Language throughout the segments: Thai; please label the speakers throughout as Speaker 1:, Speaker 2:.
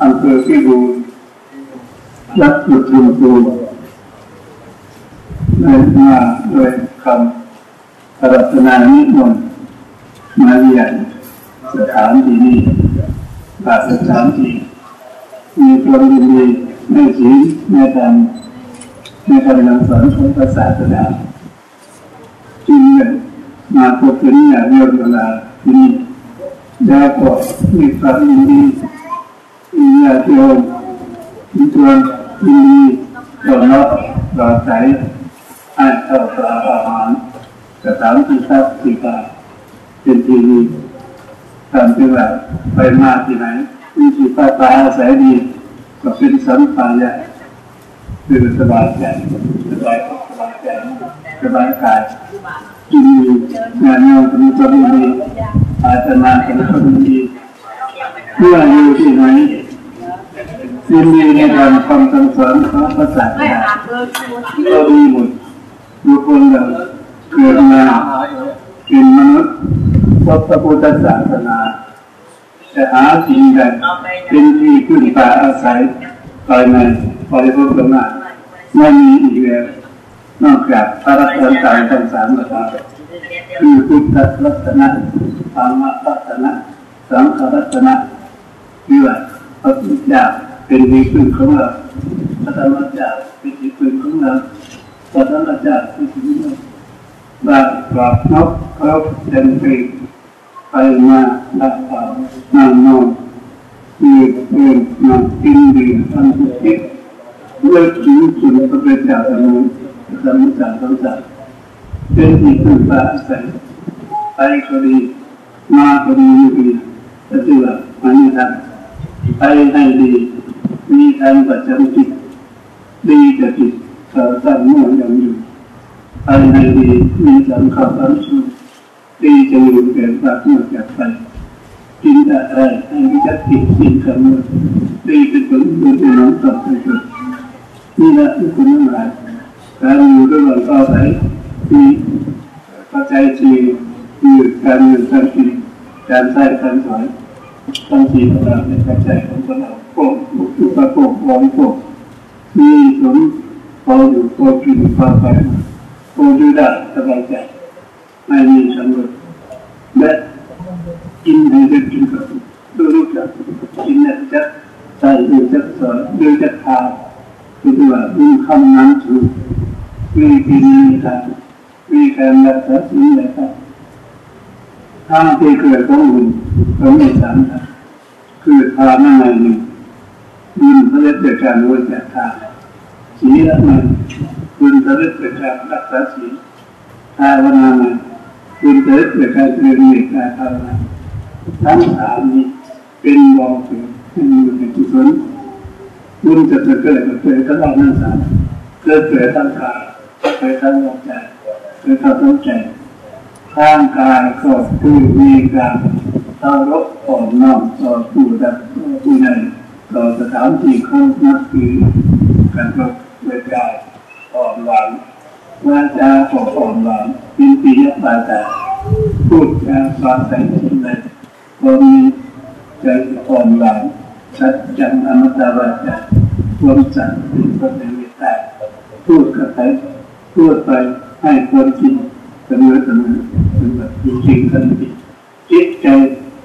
Speaker 1: อำเภอพิบูลรัฐจุดชุมพรได้มาโดยคำอารัธนานิมนต์มาเรียนสถานที่นี้บาสถานที่มีความยินดีในศีลในธรรมในคำสั่งสอนของพระศาสดาจึงมาพบกันอย่างเรียบร้อยที่นี่แล้วก็มีความยินดีมีญาติโยมมีความยินดีต่อรับต่อใจให้เข้าปลาอาหารสถานที่ทักษิณาเป็นที่นี้ตามที่ว่าไปมาที่ไหนมีที่พักอาศัยดีก็เป็นสัมปายะคือสบายใจสบายใจสบายกายกินดีงานงานมีความดีอาจจะมาเป็นคนดีเมื่ออยู่ที่ไหนยินดีในการคำสั่งสอนของพระศาสดาก็ดีหมดบุคคลเราเกิดมาเป็นมนุษย์พบพระพุทธศาสนาจะหาสิ่งใดเป็นที่พึ่งพาอาศัยภายในภายในตรงนั้นไม่มีอีกแล้วนอกจากพระรัตนตรัยทั้งสามประการคือพุทธรัตนะธรรมรัตนะสังฆรัตนะคือว่าพระพุทธเจ้าเป็นที่พึ่งของเราพระธรรมเจ้าเป็นที่พึ่งของเราพระธรรมเจ้าเป็นที่พึ่งบาปกรอบนกเขาเป็นไปมาดับเผานั่งนอนยืนเดินนอนกินดื่มทำทุกอย่างเลิกถึงสุดพระพุทธเจ้าสมุนสมุนสารสงสารเป็นที่พึ่งพาอาศัยไปก็ดีมาก็ดีอยู่ดีจะเชื่อมันนี่ทำไปให้ดีมีทางประจำจิตดีจะจิตเขาตั้งมั่นอย่างอยู่ไปให้ดีมีสังขารอันสูงดีจะอยู่เกิดจากเมื่อจากไปกินอะไรให้มีจักติสิ่งคำนึงดีเป็นผลบุญเป็นน้องต่อไปเกิดนี่แหละที่คุณทั้งหลายการอยู่ด้วยกันต่อไปที่เข้าใจชีคือการอยู่การกินการใช้การสอนต้องชีของเราในเข้าใจของเราโป่งอุปโภคบริโภคมีสมพออยู่พอกินพอไปพอดูได้สบายใจไม่มีสำรวจและกินให้ได้กินกับดูรู้จักกินเนี่ยจะใส่ดูจักสอนดูจักทานคือว่ามีคำนั้นถูกมีกินมีทานมีการรักษาสิ่งใดครับทางที่เกิดของบุญของมีสามทางคือทานนั่นเองบุญเขาเรียกเกิดการรู้จักทานศีลนั่นบุญเขาเรียกเกิดการรักษาศีลภาวนานั่นบุญเขาเรียกเกิดการเจริญในการภาวนาทั้งสามนี้เป็นบ่อเกิดให้มีเป็นกุศลบุญจะเกิดก็เกิดทั้งทั้งสามเกิดทั้งกายเกิดทั้งวาจาเกิดทั้งใจทางกายก็คือมีการเคารพอ่อนน้อมต่อผู้ใดต่อสถานที่เคารพนับถือการประพฤติกายอ่อนหวานวาจาอ่อนหวานปิติยปาจาพูดจาสอนใจสิ่งใดก็มีใจอ่อนหวานชัดจำอมตะวาจาความสัตย์เป็นคนในเมตตาพูดกับใครพูดไปให้คนจริงเสมอเป็นแบบจริงๆทันทีจิตใจ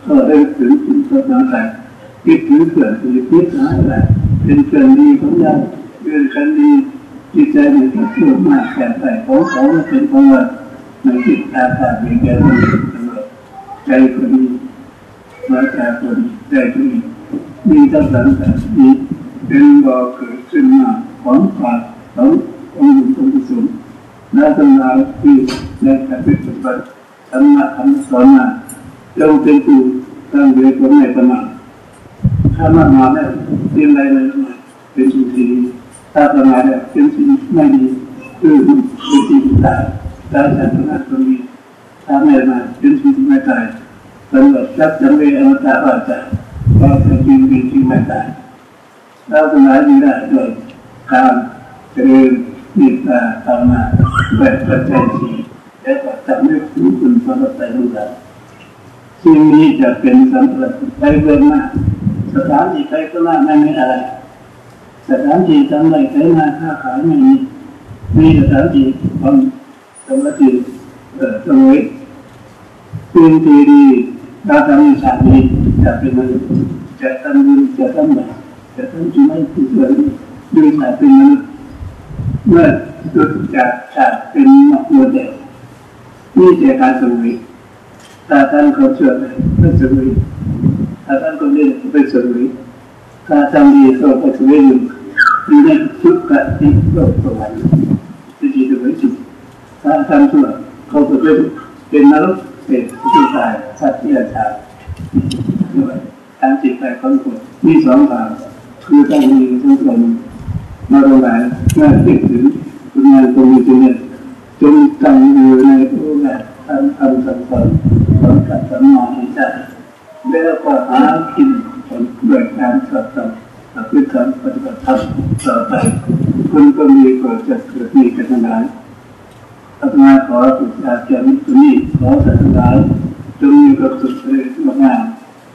Speaker 1: ก็ได้ถึงสิ่งที่ต้องการคิดถึงเกิดหรือคิดหาอะไรเป็นเกิดดีของเราเป็นกันดีจิตใจมันก็เพิ่มมากแก่ใจของเขาเป็นของเราในจิตอาการเป็นแก่ตัวเสมอใจก็ดีวาจาก็ดีใจก็ดีมีทั้งสามแบบนี้เป็นบ่อเกิดขึ้นมาของความของบุญของกุศลและทั้งหลายที่ในการปฏิบัติธรรมะคำสอนมาจงเป็นผู้ตั้งใจผลในธรรมะถ้ามาแล้วเป็นอะไรเลยเป็นสิ่งที่ดีถ้ามาแล้วเป็นสิ่งไม่ดีคือเป็นสิ่งที่ตายจากนั้นตรงนี้ถ้าไม่มาเป็นสิ่งที่ไม่ตายตลอดจับจำเวอมตะว่าจะก็เป็นสิ่งที่ไม่ตายเราทั้งหลายอยู่ได้โดยการเจริญมีตาธรรมะแบบปัจจัยสี่และก็จำเรื่องถึงคุณพระไตรลักษณ์สิ่งนี้จะเป็นสำหรับไปเบื้องหน้า สถานที่ใครก็น่าไม่มีอะไรสถานที่ทำไรใครนาค้าขายไม่มีสถานที่ความสมบัติตรงนี้เป็นทีดีเราทำในชาตินี้จะเป็นมนุษย์จะทำบุญจะทำบาปจะทำจุไม่ผิดเลยด้วยชาติเป็นมนุษย์เมื่อจุดจากชาติเป็นโมเดลนี่จะการสมุยถ้าท่านเขาเชื่อเป็นสมุยถ้าท่านคนเล่นเป็นสมุยถ้าทำดีก็เป็นสมุยอยู่ในชุดกับที่โลกสวรรค์จะดีสมุยสุดถ้าทำชั่วเขาจะเป็นนรกเป็นผู้ชายสัตว์ที่ราชาด้วยทางจิตใจของคนมีสองทางคือต้องมีทั้งคนมาลงไหลเมื่อคิดถึงคุณงานตรงนี้จริงจงตั้งอยู่ในโอกาสทำสั่งสอนสอนกับสอนมองให้ใจแล้วก็หากินผลด้วยการสอบสอบพฤติกรรมปฏิบัติธรรมต่อไปคุณก็มีก็จะเกิดมีกันทั้งนั้นอาตมาขอปรึกษาแก่มิตรนี้ขอสัตยาจงมีกับสุขเลยงาม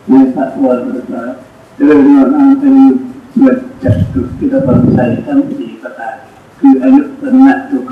Speaker 1: ในสัตว์วันศึกษาเรื่องงานเป็นเกิดจากสุขที่เราบรรจัยทั้งสี่ประการคืออายุสันนะทุกข์